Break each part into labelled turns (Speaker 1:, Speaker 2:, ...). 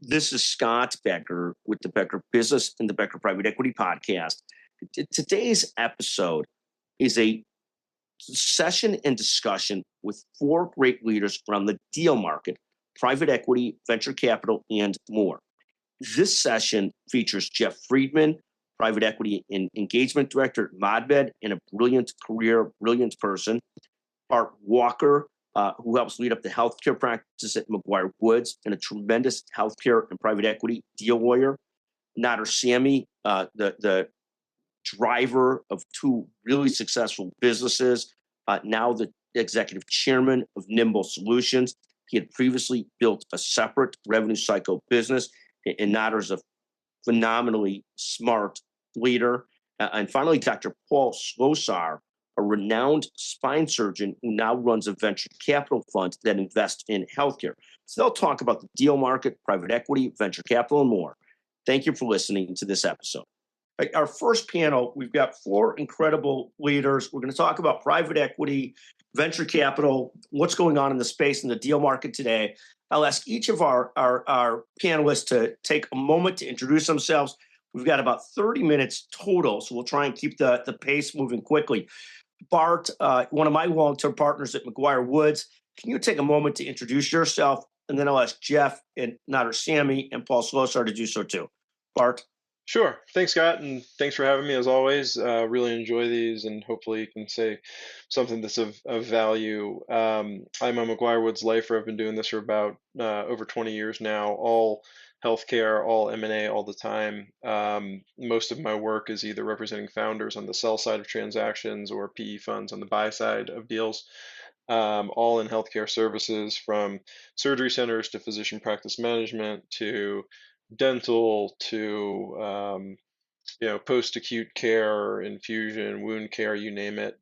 Speaker 1: This is Scott Becker with the Becker Business and the Becker Private Equity Podcast. Today's episode is a session and discussion with four great leaders around the deal market, private equity, venture capital, and more. This session features Jeff Freedman, private equity and engagement director at ModMed, and a brilliant career, brilliant person. Bart Walker, who helps lead up the healthcare practice at McGuire Woods, and a tremendous healthcare and private equity deal lawyer. Nader Samii, the driver of two really successful businesses, now the executive chairman of Nimble Solutions. He had previously built a separate revenue cycle business, and Nader is a phenomenally smart leader. And finally, Dr. Paul Slosar, a renowned spine surgeon who now runs a venture capital fund that invests in healthcare. So they'll talk about the deal market, private equity, venture capital, and more. Thank you for listening to this episode. Our first panel, we've got four incredible leaders. We're going to talk about private equity, venture capital, what's going on in the space in the deal market today. I'll ask each of our panelists to take a moment to introduce themselves. We've got about 30 minutes total, so we'll try and keep the pace moving quickly. Bart, one of my long-term partners at McGuire Woods, can you take a moment to introduce yourself? And then I'll ask Jeff and Nader Samii and Paul Slosar to do so too. Bart?
Speaker 2: Sure. Thanks, Scott, and thanks for having me as always. Really enjoy these, and hopefully you can say something that's of value. I'm a McGuire Woods lifer. I've been doing this for about over 20 years now, all healthcare, all M&A, all the time. Most of my work is either representing founders on the sell side of transactions or PE funds on the buy side of deals. All in healthcare services, from surgery centers to physician practice management to dental to post-acute care, infusion, wound care, you name it.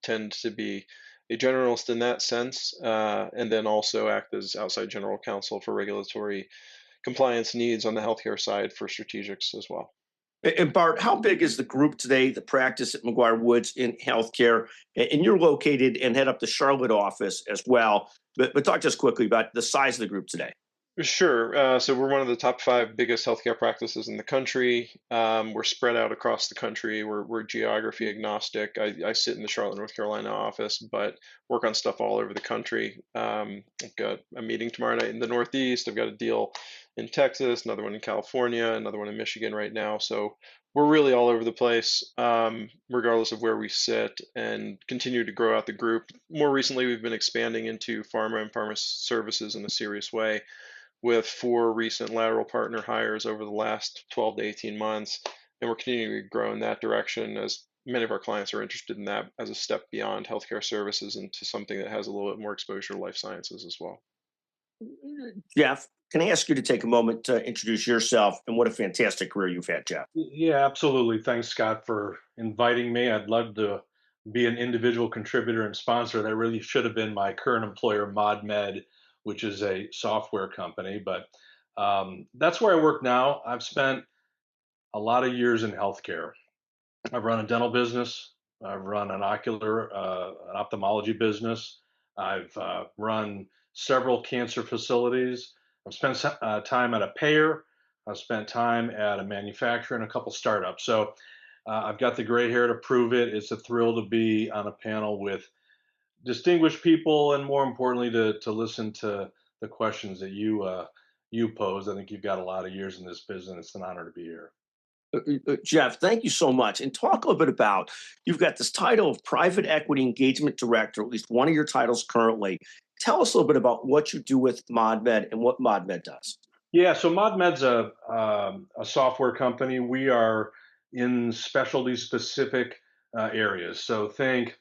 Speaker 2: Tend to be a generalist in that sense, and then also act as outside general counsel for regulatory compliance needs on the healthcare side for strategics as well.
Speaker 1: And Bart, how big is the group today, the practice at McGuire Woods in healthcare? And you're located and head up the Charlotte office as well. But talk just quickly about the size of the group today.
Speaker 2: Sure. So we're one of the top 5 biggest healthcare practices in the country. We're spread out across the country. We're geography agnostic. I sit in the Charlotte, North Carolina office, but work on stuff all over the country. I've got a meeting tomorrow night in the Northeast. I've got a deal in Texas, another one in California, another one in Michigan right now. So we're really all over the place, regardless of where we sit, and continue to grow out the group. More recently, we've been expanding into pharma and pharma services in a serious way, with 4 recent lateral partner hires over the last 12 to 18 months. And we're continuing to grow in that direction, as many of our clients are interested in that as a step beyond healthcare services into something that has a little bit more exposure to life sciences as well.
Speaker 1: Jeff, can I ask you to take a moment to introduce yourself, and what a fantastic career you've had, Jeff?
Speaker 3: Yeah, absolutely. Thanks, Scott, for inviting me. I'd love to be an individual contributor and sponsor. That really should have been my current employer, ModMed, which is a software company, but that's where I work now. I've spent a lot of years in healthcare. I've run a dental business. I've run an ophthalmology business. I've run several cancer facilities. I've spent time at a payer. I've spent time at a manufacturer and a couple startups. So I've got the gray hair to prove it. It's a thrill to be on a panel with distinguished people, and more importantly, to listen to the questions that you pose. I think you've got a lot of years in this business. It's an honor to be here.
Speaker 1: Jeff, thank you so much. And talk a little bit about, you've got this title of Private Equity Engagement Director, at least one of your titles currently. Tell us a little bit about what you do with ModMed and what ModMed does.
Speaker 3: Yeah, so ModMed's a software company. We are in specialty specific areas. So think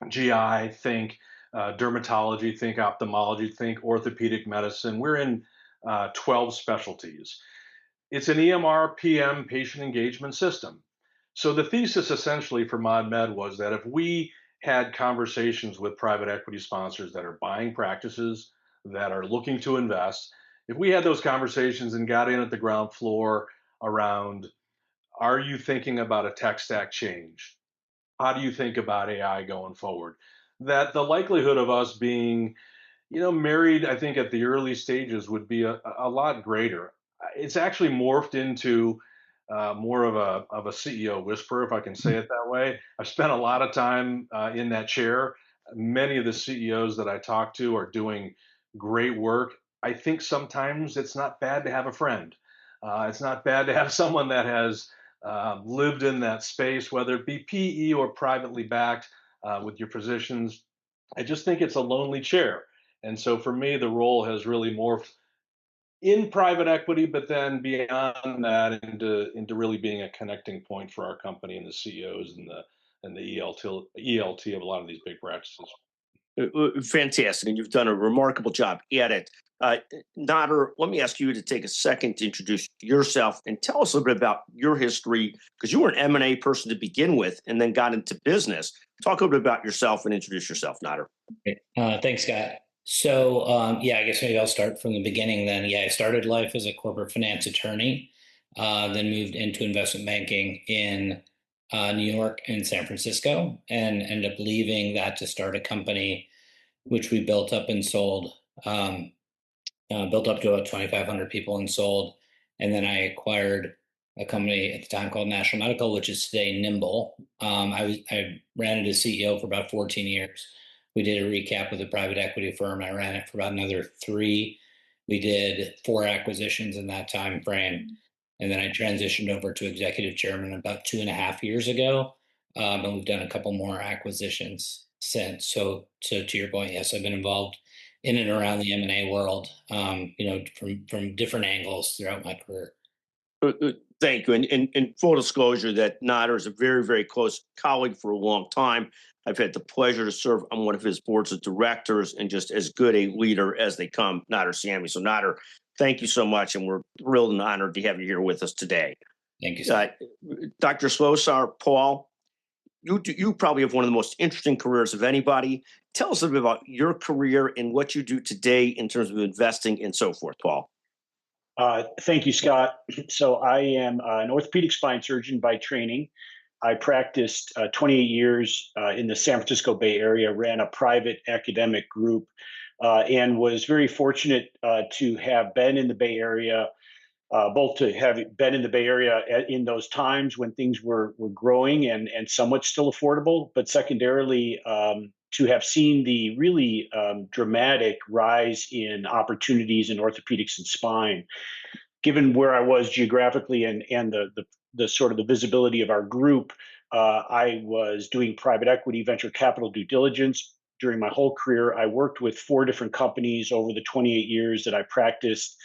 Speaker 3: GI, think dermatology, think ophthalmology, think orthopedic medicine. We're in 12 specialties. It's an EMR PM patient engagement system. So the thesis essentially for ModMed was that if we had conversations with private equity sponsors that are buying practices, that are looking to invest, if we had those conversations and got in at the ground floor around, are you thinking about a tech stack change? How do you think about AI going forward? That the likelihood of us being, Married, I think at the early stages would be a lot greater. It's actually morphed into more of a CEO whisperer, if I can say it that way. I've spent a lot of time in that chair. Many of the CEOs that I talk to are doing great work. I think sometimes it's not bad to have a friend. It's not bad to have someone that has lived in that space, whether it be PE or privately backed with your positions. I just think it's a lonely chair. And so for me, the role has really morphed in private equity, but then beyond that into really being a connecting point for our company and the CEOs and the ELT of a lot of these big practices.
Speaker 1: Fantastic, and you've done a remarkable job at it. Nader, let me ask you to take a second to introduce yourself and tell us a little bit about your history, because you were an M&A person to begin with and then got into business. Talk a little bit about yourself and introduce yourself, Nader.
Speaker 4: Thanks, Scott. So, yeah, I guess maybe I'll start from the beginning then. Yeah, I started life as a corporate finance attorney, then moved into investment banking in New York and San Francisco, and ended up leaving that to start a company which we built up and sold, built up to about 2,500 people and sold. And then I acquired a company at the time called National Medical, which is today Nimble. I ran it as CEO for about 14 years. We did a recap with a private equity firm. I ran it for about another 3. We did 4 acquisitions in that time frame. And then I transitioned over to executive chairman about 2.5 years ago. And we've done a couple more acquisitions since. So to your point, yes, I've been involved in and around the M&A world, from different angles throughout my career.
Speaker 1: Thank you. And full disclosure that Nader is a very, very close colleague for a long time. I've had the pleasure to serve on one of his boards of directors, and just as good a leader as they come, Nader Samii. So Nader, thank you so much, and we're thrilled and honored to have you here with us today.
Speaker 4: Thank you, sir.
Speaker 1: Dr. Slosar, Paul, you probably have one of the most interesting careers of anybody. Tell us a little bit about your career and what you do today in terms of investing and so forth, Paul.
Speaker 5: Thank you, Scott. So I am an orthopedic spine surgeon by training. I practiced 28 years in the San Francisco Bay Area, ran a private academic group, and was very fortunate to have been in the Bay Area, both to have been in the Bay Area in those times when things were growing and somewhat still affordable, but secondarily, to have seen the really dramatic rise in opportunities in orthopedics and spine. Given where I was geographically and the sort of the visibility of our group, I was doing private equity, venture capital due diligence. During my whole career, I worked with 4 different companies over the 28 years that I practiced,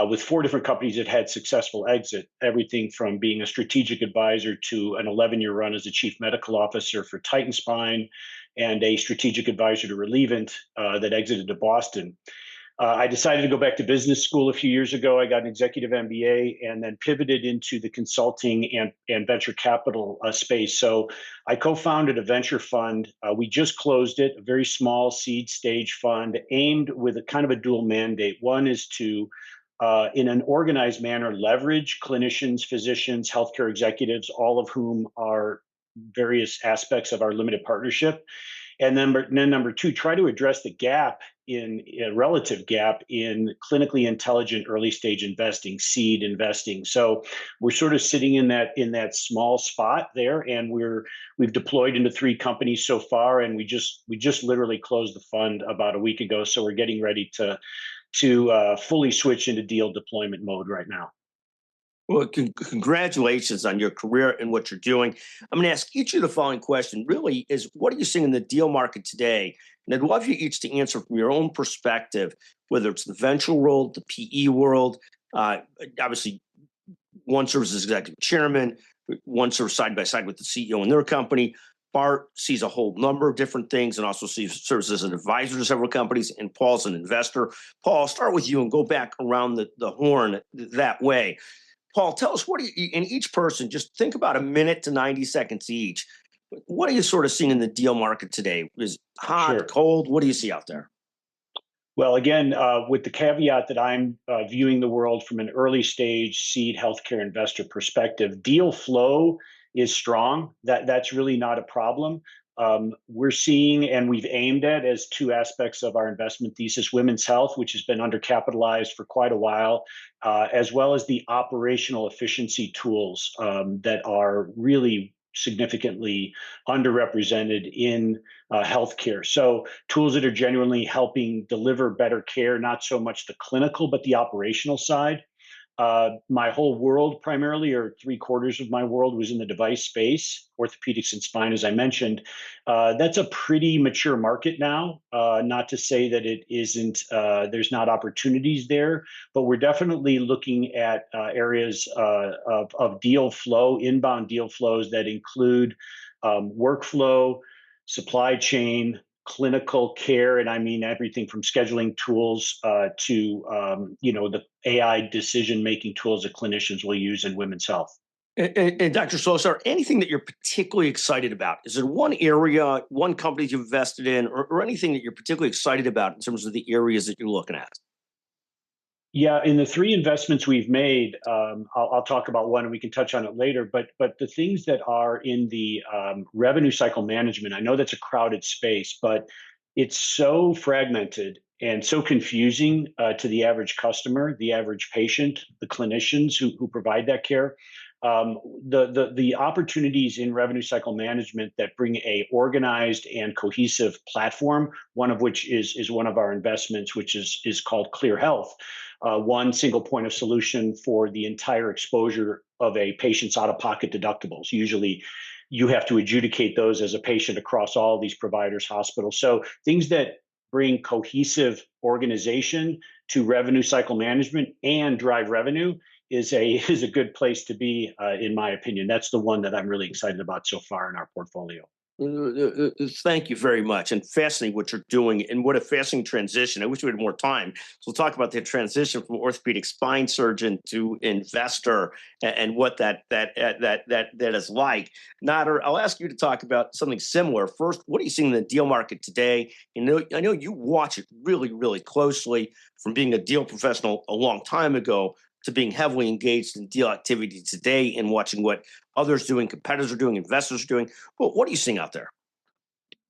Speaker 5: with 4 different companies that had successful exit, everything from being a strategic advisor to an 11-year run as a chief medical officer for Titan Spine, and a strategic advisor to Relievant that exited to Boston. I decided to go back to business school a few years ago. I got an executive MBA and then pivoted into the consulting and venture capital space. So I co-founded a venture fund. We just closed it, a very small seed stage fund aimed with a kind of a dual mandate. One is to, in an organized manner, leverage clinicians, physicians, healthcare executives, all of whom are various aspects of our limited partnership. And then number 2, try to address the gap in a relative gap in clinically intelligent early stage investing, seed investing. So we're sort of sitting in that small spot there, and we've deployed into 3 companies so far, and we just literally closed the fund about a week ago. So we're getting ready to fully switch into deal deployment mode right now.
Speaker 1: Well, congratulations on your career and what you're doing. I'm going to ask each of the following question really is, what are you seeing in the deal market today? And I'd love you each to answer from your own perspective, whether it's the venture world, the PE world. Obviously, one serves as executive chairman, one serves side by side with the CEO in their company. Bart sees a whole number of different things and also serves as an advisor to several companies, and Paul's an investor. Paul, I'll start with you and go back around the horn that way. Paul, tell us, what do you, in each person, just think about a minute to 90 seconds each. What are you sort of seeing in the deal market today? Is it hot,
Speaker 5: Sure.
Speaker 1: cold? What do you see out there?
Speaker 5: Well, again, with the caveat that I'm viewing the world from an early stage seed healthcare investor perspective, deal flow is strong. That's really not a problem. we're seeing, and we've aimed at as two aspects of our investment thesis, women's health, which has been undercapitalized for quite a while, as well as the operational efficiency tools that are really significantly underrepresented in healthcare. So tools that are genuinely helping deliver better care, not so much the clinical, but the operational side. My whole world, primarily, or 3/4 of my world, was in the device space, orthopedics and spine, as I mentioned. That's a pretty mature market now. Not to say that it isn't, there's not opportunities there, but we're definitely looking at areas of deal flow, inbound deal flows that include workflow, supply chain, clinical care, and I mean everything from scheduling tools to the AI decision-making tools that clinicians will use in women's health.
Speaker 1: And Dr. Slosar, anything that you're particularly excited about? Is there one area, one company you've invested in, or anything that you're particularly excited about in terms of the areas that you're looking at?
Speaker 5: Yeah, in the 3 investments we've made, I'll talk about one and we can touch on it later. But the things that are in the revenue cycle management, I know that's a crowded space, but it's so fragmented and so confusing to the average customer, the average patient, the clinicians who provide that care. The opportunities in revenue cycle management that bring a organized and cohesive platform, one of which is one of our investments, which is called Clear Health, one single point of solution for the entire exposure of a patient's out-of-pocket deductibles. Usually, you have to adjudicate those as a patient across all these providers, hospitals. So things that bring cohesive organization to revenue cycle management and drive revenue is a good place to be, in my opinion. That's the one that I'm really excited about so far in our portfolio.
Speaker 1: Thank you very much. And fascinating what you're doing, and what a fascinating transition. I wish we had more time. So we'll talk about the transition from orthopedic spine surgeon to investor, and what that is like. Nader, I'll ask you to talk about something similar. First, what are you seeing in the deal market today? I know you watch it really, really closely, from being a deal professional a long time ago to being heavily engaged in deal activity today, and watching what others doing, competitors are doing, investors are doing. Well, what are you seeing out there?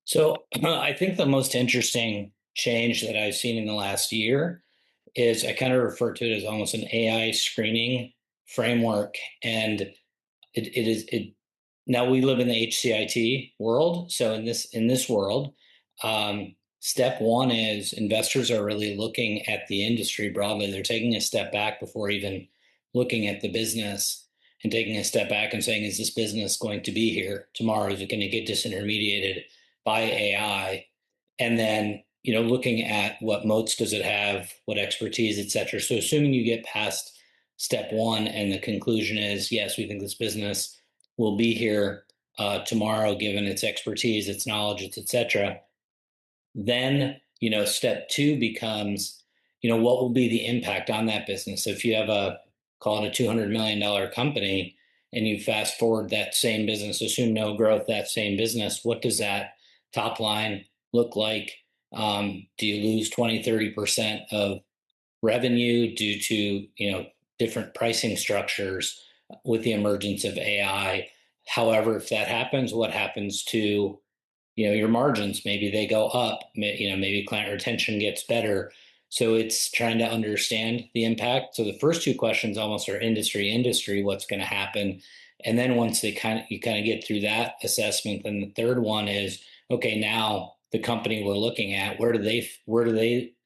Speaker 4: So I think the most interesting change that I've seen in the last year is, I kind of refer to it as almost an AI screening framework. And it now we live in the HCIT world. So in this world, step one is investors are really looking at the industry broadly. They're taking a step back before even looking at the business, and taking a step back and saying, is this business going to be here tomorrow? Is it going to get disintermediated by AI? And then, looking at what moats does it have, what expertise, et cetera. So assuming you get past step one and the conclusion is, yes, we think this business will be here tomorrow, given its expertise, its knowledge, et cetera. Then, step two becomes, what will be the impact on that business? So if you have call it a $200 million company, and you fast forward that same business, assume no growth, that same business, what does that top line look like? Do you lose 20, 30% of revenue due to, different pricing structures with the emergence of AI? However, if that happens, what happens to your margins? Maybe they go up, maybe client retention gets better. So it's trying to understand the impact. So the first two questions almost are industry, what's going to happen. And then once you kind of get through that assessment, then the third one is, okay, now the company we're looking at, where are they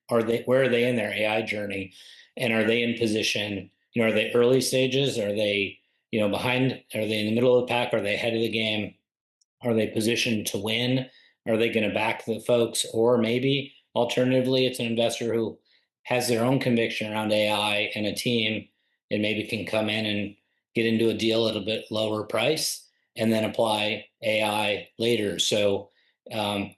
Speaker 4: in their AI journey? And are they in position, are they early stages? Are they, behind? Are they in the middle of the pack? Are they ahead of the game? Are they positioned to win? Are they going to back the folks? Or maybe alternatively, it's an investor who has their own conviction around AI and a team, and maybe can come in and get into a deal at a bit lower price and then apply AI later. So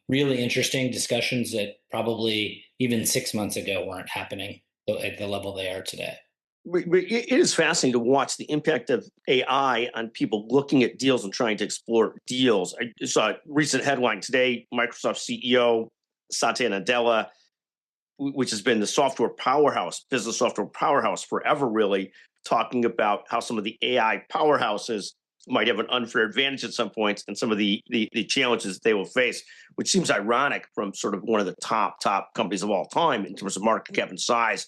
Speaker 4: really interesting discussions that probably even 6 months ago weren't happening at the level they are today.
Speaker 1: It is fascinating to watch the impact of AI on people looking at deals and trying to explore deals. I saw a recent headline today: Microsoft CEO Satya Nadella, which has been the software powerhouse, business software powerhouse forever, really talking about how some of the AI powerhouses might have an unfair advantage at some points and some of the challenges they will face, which seems ironic from sort of one of the top companies of all time in terms of market cap and size,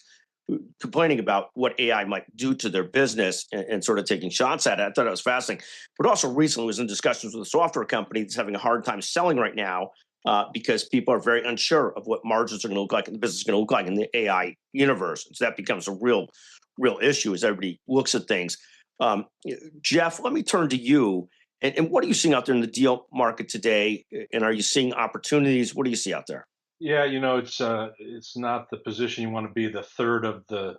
Speaker 1: complaining about what AI might do to their business and sort of taking shots at it. I thought it was fascinating. But also recently was in discussions with a software company that's having a hard time selling right now because people are very unsure of what margins are going to look like and the business is going to look like in the AI universe. And so that becomes a real issue as everybody looks at things. Jeff, let me turn to you. And what are you seeing out there in the deal market today? And are you seeing opportunities? What do you see out there?
Speaker 3: Yeah, it's not the position you want to be the third of the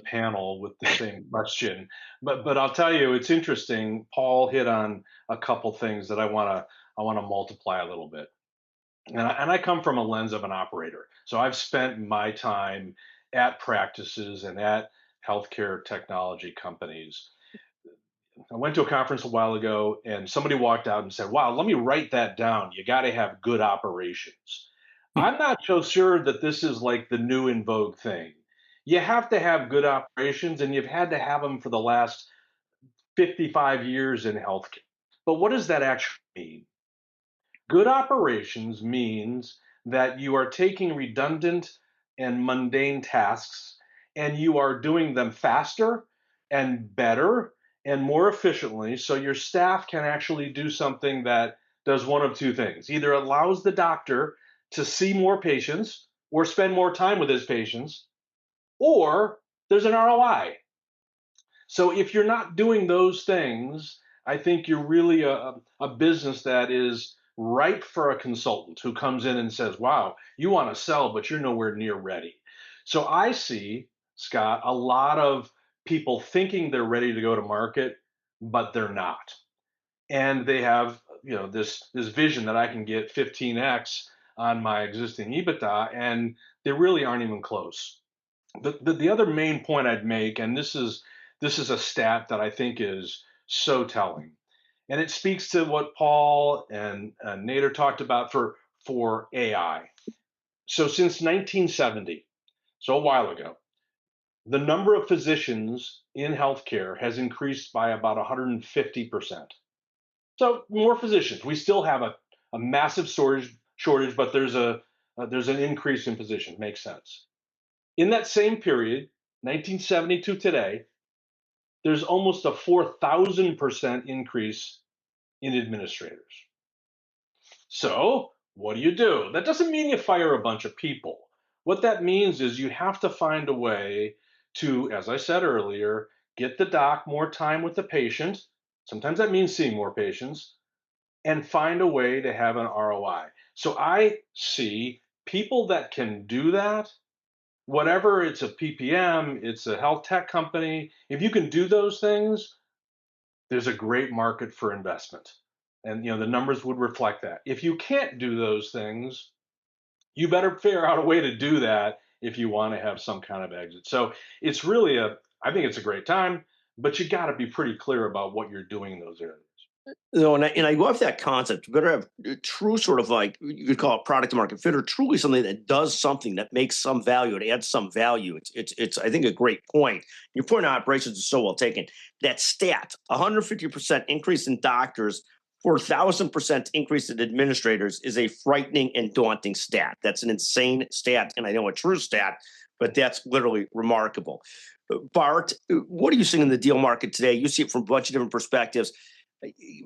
Speaker 3: panel with the same question. But I'll tell you, it's interesting. Paul hit on a couple things that I want to multiply a little bit. And I come from a lens of an operator. So I've spent my time at practices and at healthcare technology companies. I went to a conference a while ago and somebody walked out and said, "Wow, let me write that down. You got to have good operations." I'm not so sure that this is like the new in vogue thing. You have to have good operations, and you've had to have them for the last 55 years in healthcare. But what does that actually mean? Good operations means that you are taking redundant and mundane tasks and you are doing them faster and better and more efficiently so your staff can actually do something that does one of two things. Either allows the doctor to see more patients or spend more time with his patients, or there's an ROI. So if you're not doing those things, I think you're really a business that is ripe for a consultant who comes in and says, "Wow, you want to sell, but you're nowhere near ready." So I see, Scott, a lot of people thinking they're ready to go to market, but they're not. And they have, this vision that I can get 15x on my existing EBITDA, and they really aren't even close. The other main point I'd make, and this is a stat that I think is so telling, and it speaks to what Paul and Nader talked about for AI. So since 1970, so a while ago, the number of physicians in healthcare has increased by about 150%. So more physicians. We still have a massive shortage, but there's an increase in physicians. Makes sense. In that same period, 1970 to today, there's almost a 4,000% increase in administrators. So what do? That doesn't mean you fire a bunch of people. What that means is you have to find a way to, as I said earlier, get the doc more time with the patient. Sometimes that means seeing more patients, and find a way to have an ROI. So I see people that can do that, whatever, it's a PPM, it's a health tech company. If you can do those things, there's a great market for investment. And the numbers would reflect that. If you can't do those things, you better figure out a way to do that if you want to have some kind of exit. So it's really I think it's a great time, but you got to be pretty clear about what you're doing in those areas.
Speaker 1: And I love that concept. You better have true sort of, like, you could call it product market fit, or truly something that does something that makes some value, it adds some value. It's I think a great point. Your point on operations is so well taken. That stat, 150% increase in doctors, 4,000% increase in administrators, is a frightening and daunting stat. That's an insane stat, and I know a true stat, but that's literally remarkable. Bart, what are you seeing in the deal market today? You see it from a bunch of different perspectives.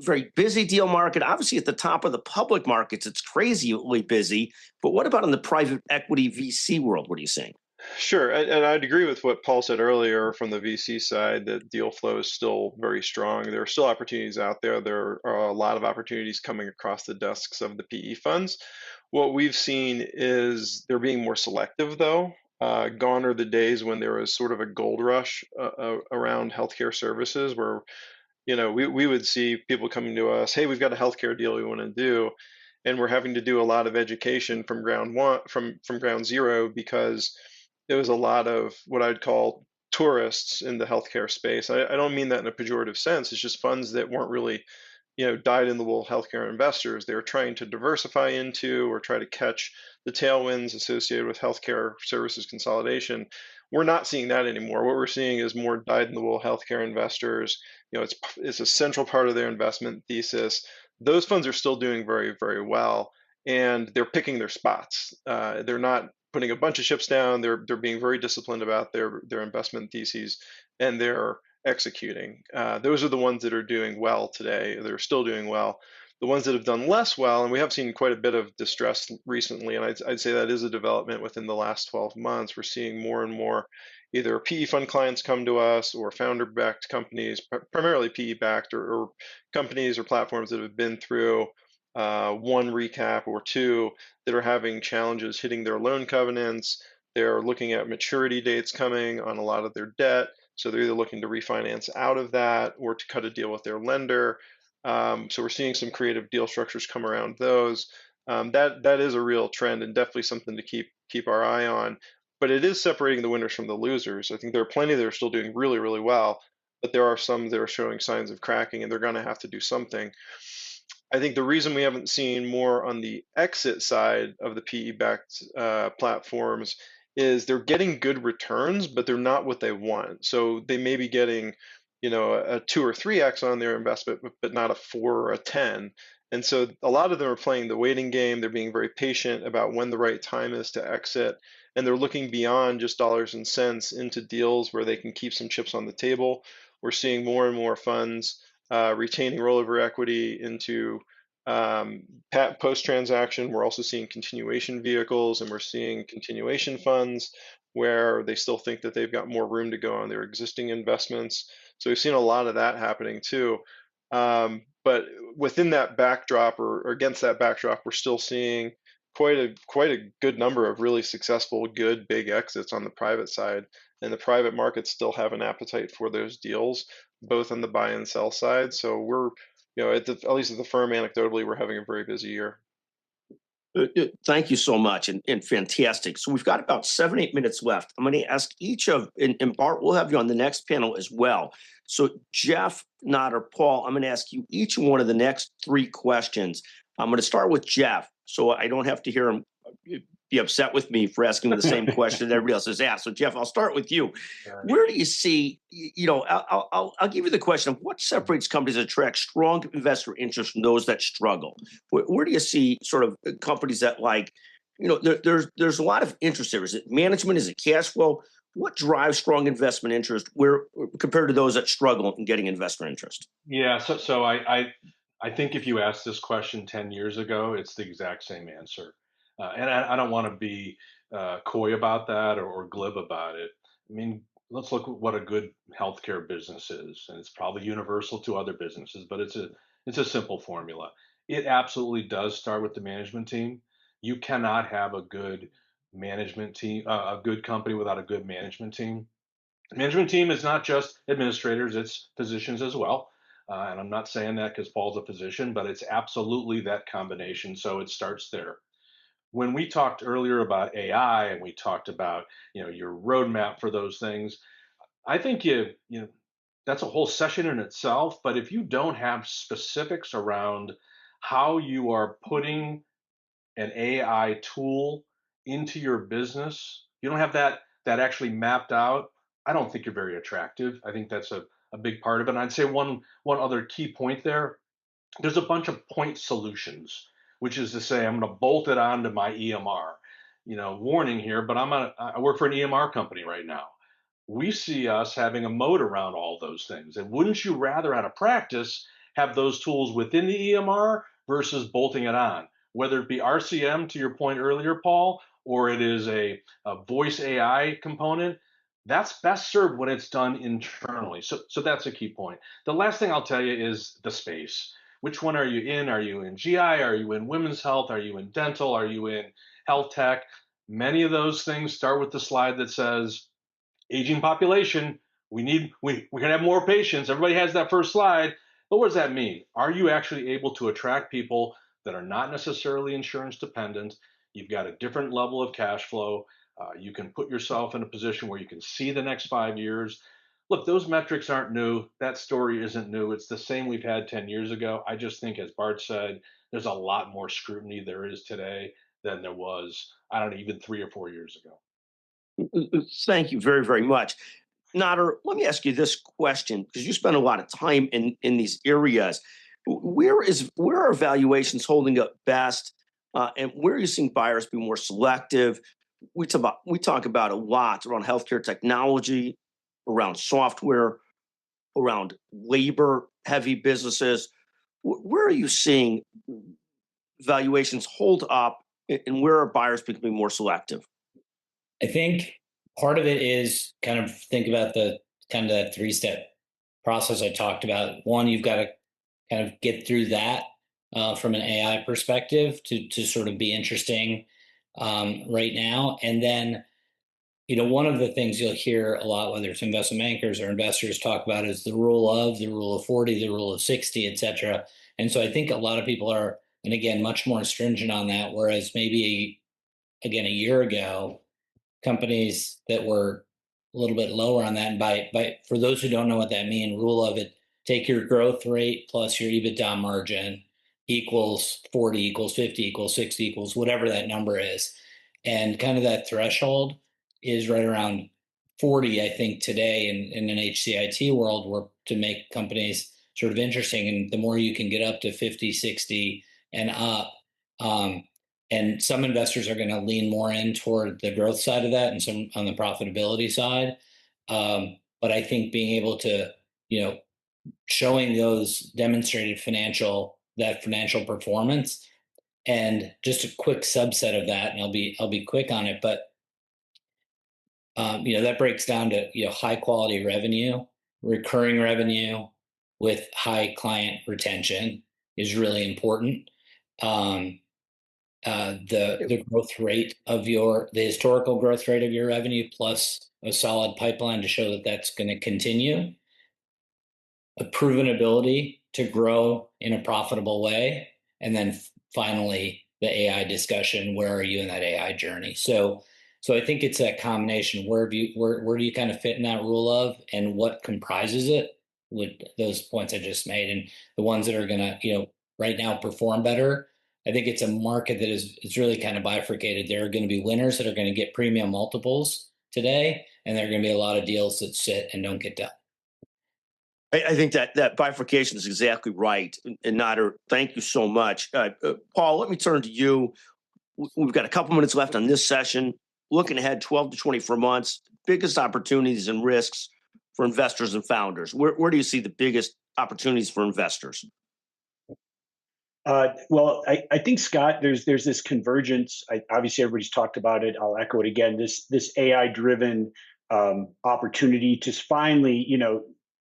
Speaker 1: Very busy deal market. Obviously, at the top of the public markets, it's crazily busy. But what about in the private equity VC world? What are you seeing?
Speaker 2: Sure, and I'd agree with what Paul said earlier from the VC side, that deal flow is still very strong. There are still opportunities out there. There are a lot of opportunities coming across the desks of the PE funds. What we've seen is they're being more selective, though. Gone are the days when there was sort of a gold rush around healthcare services, where we would see people coming to us, "Hey, we've got a healthcare deal we want to do," and we're having to do a lot of education from ground zero, because there was a lot of what I'd call tourists in the healthcare space. I don't mean that in a pejorative sense. It's just funds that weren't really, dyed-in-the-wool healthcare investors. They were trying to diversify into or try to catch the tailwinds associated with healthcare services consolidation. We're not seeing that anymore. What we're seeing is more dyed-in-the-wool healthcare investors. It's a central part of their investment thesis. Those funds are still doing very, very well, and they're picking their spots. They're not putting a bunch of chips down. They're being very disciplined about their investment theses, and they're executing. Those are the ones that are doing well today. They're still doing well. The ones that have done less well, and we have seen quite a bit of distress recently, and I'd say that is a development within the last 12 months. We're seeing more and more either PE fund clients come to us or founder-backed companies, primarily PE-backed, or companies or platforms that have been through one recap or two, that are having challenges hitting their loan covenants. They're looking at maturity dates coming on a lot of their debt. So they're either looking to refinance out of that or to cut a deal with their lender. So we're seeing some creative deal structures come around those. That is a real trend and definitely something to keep our eye on. But it is separating the winners from the losers. I think there are plenty that are still doing really, really well, but there are some that are showing signs of cracking, and they're going to have to do something. I think the reason we haven't seen more on the exit side of the PE-backed platforms is they're getting good returns, but they're not what they want. So they may be getting, a 2 or 3x on their investment, but not a 4 or a 10. And so a lot of them are playing the waiting game. They're being very patient about when the right time is to exit, and they're looking beyond just dollars and cents into deals where they can keep some chips on the table. We're seeing more and more funds retaining rollover equity into post transaction. We're also seeing continuation vehicles, and we're seeing continuation funds where they still think that they've got more room to go on their existing investments. So we've seen a lot of that happening too. But within that backdrop, or against that backdrop, we're still seeing quite a good number of really successful, good big exits on the private side, and the private markets still have an appetite for those deals, both on the buy and sell side. So we're, at least at the firm, anecdotally, we're having a very busy year.
Speaker 1: Thank you so much, and fantastic. So we've got about 7, 8 minutes left. I'm going to ask each of, and Bart, we'll have you on the next panel as well. So Jeff, Nader, Paul, I'm going to ask you each one of the next 3 questions. I'm going to start with Jeff, so I don't have to hear him be upset with me for asking him the same question that everybody else has asked. So Jeff, I'll start with you. Where do you see, I'll give you the question of what separates companies that attract strong investor interest from those that struggle? Where do you see sort of companies that there's a lot of interest there? Is it management? Is it cash flow? What drives strong investment interest where compared to those that struggle in getting investor interest?
Speaker 3: Yeah, so I think if you asked this question 10 years ago, it's the exact same answer. And I don't want to be coy about that or glib about it. I mean, let's look at what a good healthcare business is, and it's probably universal to other businesses, but it's a simple formula. It absolutely does start with the management team. You cannot have a good management team, a good company without a good management team. Management team is not just administrators; it's physicians as well. And I'm not saying that because Paul's a physician, but it's absolutely that combination. So it starts there. When we talked earlier about AI and we talked about your roadmap for those things, I think that's a whole session in itself. But if you don't have specifics around how you are putting an AI tool into your business, you don't have that actually mapped out, I don't think you're very attractive. I think that's a big part of it. And I'd say one other key point there, there's a bunch of point solutions, which is to say I'm going to bolt it onto my EMR. Warning here, but I work for an EMR company right now. We see us having a moat around all those things. And wouldn't you rather, out of practice, have those tools within the EMR versus bolting it on? Whether it be RCM, to your point earlier, Paul, or it is a voice AI component, that's best served when it's done internally. So that's a key point. The last thing I'll tell you is the space. Which one are you in? Are you in GI? Are you in women's health? Are you in dental? Are you in health tech? Many of those things start with the slide that says aging population. We can have more patients. Everybody has that first slide. But what does that mean? Are you actually able to attract people that are not necessarily insurance dependent? You've got a different level of cash flow. You can put yourself in a position where you can see the next 5 years. Look, those metrics aren't new. That story isn't new. It's the same we've had 10 years ago. I just think, as Bart said, there's a lot more scrutiny there is today than there was, I don't know, even 3 or 4 years ago.
Speaker 1: Thank you very, very much. Nader, let me ask you this question because you spend a lot of time in these areas. Where are valuations holding up best, and where are you seeing buyers be more selective? We talk about a lot around healthcare technology, around software, around labor heavy businesses. Where are you seeing valuations hold up, and where are buyers becoming more selective?
Speaker 4: I think part of it is kind of think about the kind of that three-step process I talked about. One, you've got to kind of get through that from an AI perspective to sort of be interesting right now. And then, one of the things you'll hear a lot, whether it's investment bankers or investors talk about, is the rule of 40, the rule of 60, et cetera. And so I think a lot of people are, and again, much more stringent on that, whereas maybe, again, a year ago, companies that were a little bit lower on that. And by for those who don't know what that means, rule of it, take your growth rate plus your EBITDA margin equals 40 equals 50 equals 60 equals whatever that number is. And kind of that threshold is right around 40, I think, today in an HCIT world, where to make companies sort of interesting. And the more you can get up to 50, 60 and up, and some investors are going to lean more in toward the growth side of that and some on the profitability side. But I think being able to, showing those demonstrated financial performance, and just a quick subset of that, and I'll be quick on it, but that breaks down to, high quality revenue, recurring revenue with high client retention is really important. The growth rate of the historical growth rate of your revenue plus a solid pipeline to show that that's going to continue, a proven ability to grow in a profitable way, and then finally the AI discussion. Where are you in that AI journey? So I think it's that combination. Where do you kind of fit in that rule of, and what comprises it, with those points I just made, and the ones that are going to, right now perform better. I think it's a market that is really kind of bifurcated. There are going to be winners that are going to get premium multiples today, and there are going to be a lot of deals that sit and don't get done.
Speaker 1: I think that bifurcation is exactly right. And Nader, thank you so much. Paul, let me turn to you. We've got a couple minutes left on this session. Looking ahead 12 to 24 months, biggest opportunities and risks for investors and founders. Where do you see the biggest opportunities for investors?
Speaker 5: Well, I think, Scott, there's this convergence. Obviously, everybody's talked about it. I'll echo it again. This AI-driven opportunity to finally,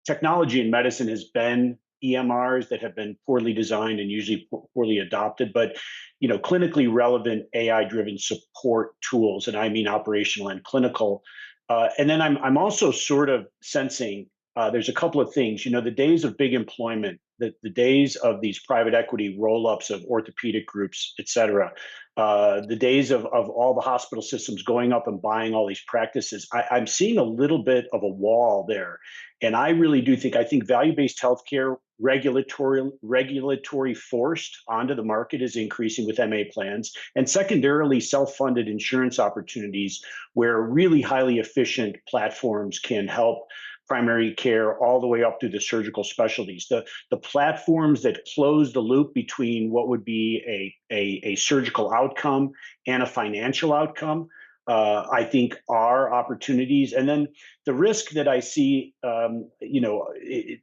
Speaker 5: technology in medicine has been EMRs that have been poorly designed and usually poorly adopted, but clinically relevant AI-driven support tools, and I mean operational and clinical. And then I'm also sort of sensing there's a couple of things. The days of big employment, the days of these private equity roll-ups of orthopedic groups, et cetera, the days of all the hospital systems going up and buying all these practices, I'm seeing a little bit of a wall there. And I really do think value-based healthcare regulatory forced onto the market is increasing with MA plans, and secondarily self-funded insurance opportunities where really highly efficient platforms can help primary care all the way up to the surgical specialties. The platforms that close the loop between what would be a surgical outcome and a financial outcome, I think are opportunities. And then the risk that I see,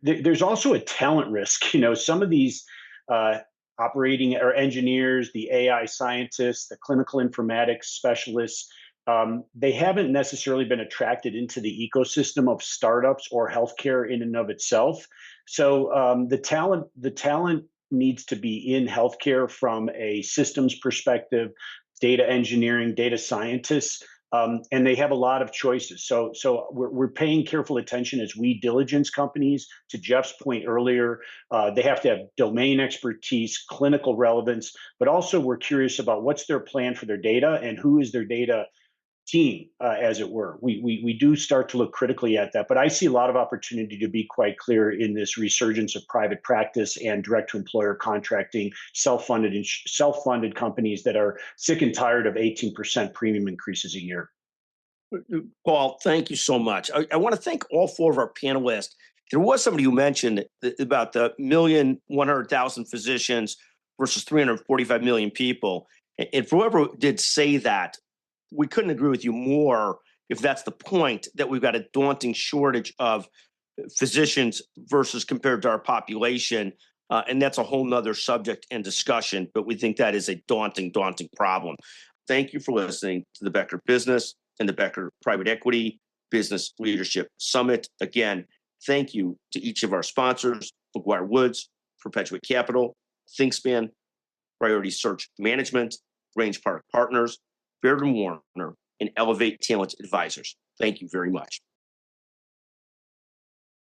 Speaker 5: there's also a talent risk. Some of these operating or engineers, the AI scientists, the clinical informatics specialists, they haven't necessarily been attracted into the ecosystem of startups or healthcare in and of itself. So the talent needs to be in healthcare from a systems perspective, data engineering, data scientists, and they have a lot of choices. So we're paying careful attention as we diligence companies. To Jeff's point earlier, they have to have domain expertise, clinical relevance, but also we're curious about what's their plan for their data and who is their data team, as it were. We do start to look critically at that, but I see a lot of opportunity, to be quite clear, in this resurgence of private practice and direct-to-employer contracting, self-funded companies that are sick and tired of 18% premium increases a year.
Speaker 1: Paul, thank you so much. I want to thank all four of our panelists. There was somebody who mentioned about the 1,100,000 physicians versus 345 million people. And for whoever did say that, we couldn't agree with you more if that's the point, that we've got a daunting shortage of physicians versus compared to our population. And that's a whole nother subject and discussion, but we think that is a daunting problem. Thank you for listening to the Becker Business and the Becker Private Equity Business Leadership Summit. Again, thank you to each of our sponsors, McGuire Woods, Perpetuate Capital, ThinkSpan, Priority Search Management, Range Park Partners, Baird & Warner, and Elevate Talent Advisors. Thank you very much.